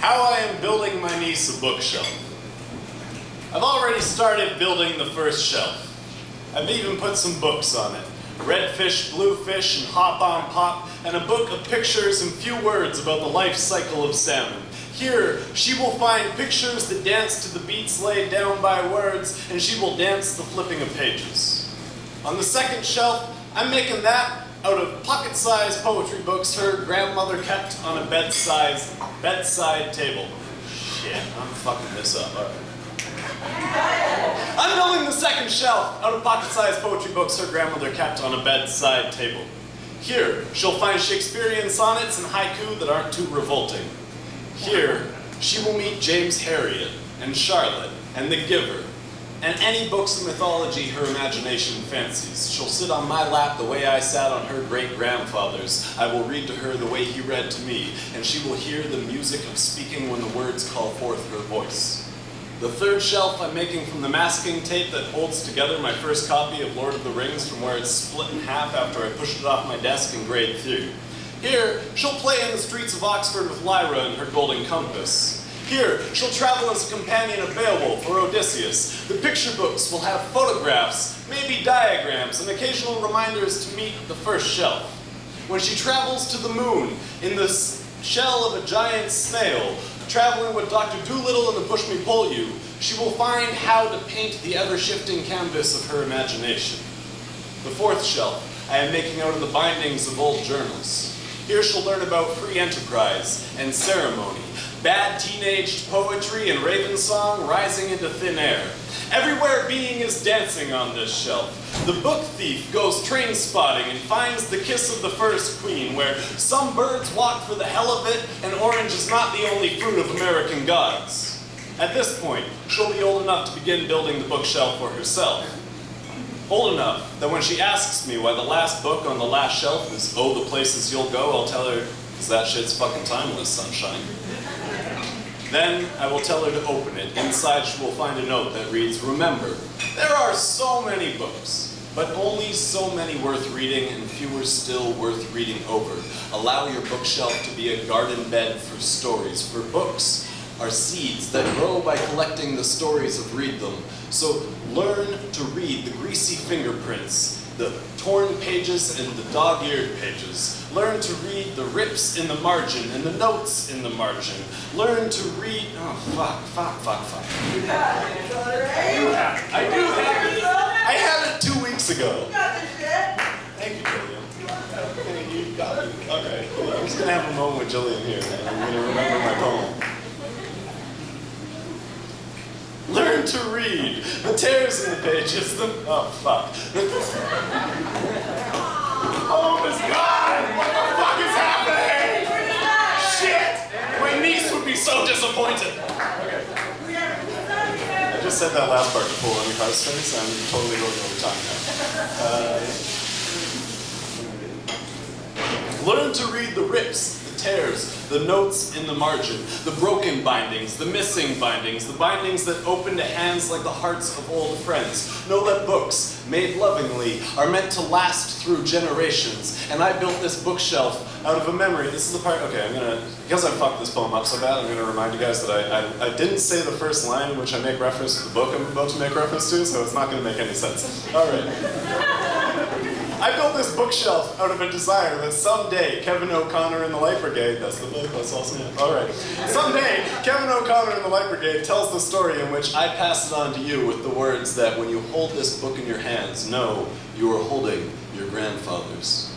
How I am building my niece a bookshelf. I've already started building the first shelf. I've even put some books on it. Redfish, Bluefish, and Hop on Pop, and a book of pictures and few words about the life cycle of salmon. Here, she will find pictures that dance to the beats laid down by words, and she will dance the flipping of pages. On the second shelf, I'm making that out of pocket-sized poetry books her grandmother kept on a bedside table. Shit, I'm fucking this up. All right. I'm building the second shelf out of pocket-sized poetry books her grandmother kept on a bedside table. Here, she'll find Shakespearean sonnets and haiku that aren't too revolting. Here, she will meet James Harriet and Charlotte and The Giver and any books of mythology her imagination fancies. She'll sit on my lap the way I sat on her great-grandfather's. I will read to her the way he read to me, and she will hear the music of speaking when the words call forth her voice. The third shelf I'm making from the masking tape that holds together my first copy of Lord of the Rings from where it's split in half after I pushed it off my desk in grade 3. Here, she'll play in the streets of Oxford with Lyra and her golden compass. Here, she'll travel as a companion of Beowulf or Odysseus. The picture books will have photographs, maybe diagrams, and occasional reminders to meet the first shelf. When she travels to the moon in the shell of a giant snail, traveling with Dr. Dolittle and the Push Me Pull You, she will find how to paint the ever-shifting canvas of her imagination. The fourth shelf I am making out of the bindings of old journals. Here she'll learn about free enterprise and ceremony, bad teenaged poetry and raven song rising into thin air. Everywhere being is dancing on this shelf. The book thief goes train spotting and finds the kiss of the first queen, where some birds walk for the hell of it, and orange is not the only fruit of American gods. At this point, she'll be old enough to begin building the bookshelf for herself. Old enough that when she asks me why the last book on the last shelf is Oh, the Places You'll Go, I'll tell her, 'cause that shit's fucking timeless, sunshine. Then I will tell her to open it. Inside she will find a note that reads, remember, there are so many books, but only so many worth reading and fewer still worth reading over. Allow your bookshelf to be a garden bed for stories, for books are seeds that grow by collecting the stories of read them. So learn to read the greasy fingerprints, the torn pages and the dog-eared pages. Learn to read the rips in the margin and the notes in the margin. Learn to read, oh fuck. You have it, right? I do have it. I had it 2 weeks ago. You got this shit. Thank you, Jillian. You got it. Okay. I'm just gonna have a moment with Jillian here, and I'm gonna remember my poem. Learn to read. The tears in the pages, oh fuck. Oh my god! What the fuck is happening? Shit! My niece would be so disappointed. Okay. I just said that last part to pull on your heartstrings. I'm totally going over time now. Learn to read the rips, the tears, the notes in the margin, the broken bindings, the missing bindings, the bindings that open to hands like the hearts of old friends. Know that books, made lovingly, are meant to last through generations. And I built this bookshelf out of a memory. This is the part, okay, because I fucked this poem up so bad, I'm gonna remind you guys that I didn't say the first line in which I make reference to the book I'm about to make reference to, so it's not gonna make any sense. All right. I built this bookshelf out of a desire that someday Kevin O'Connor and the Light Brigade, that's the book, that's also it. All right. Someday, Kevin O'Connor and the Light Brigade tells the story in which I pass it on to you with the words that when you hold this book in your hands, know you are holding your grandfather's.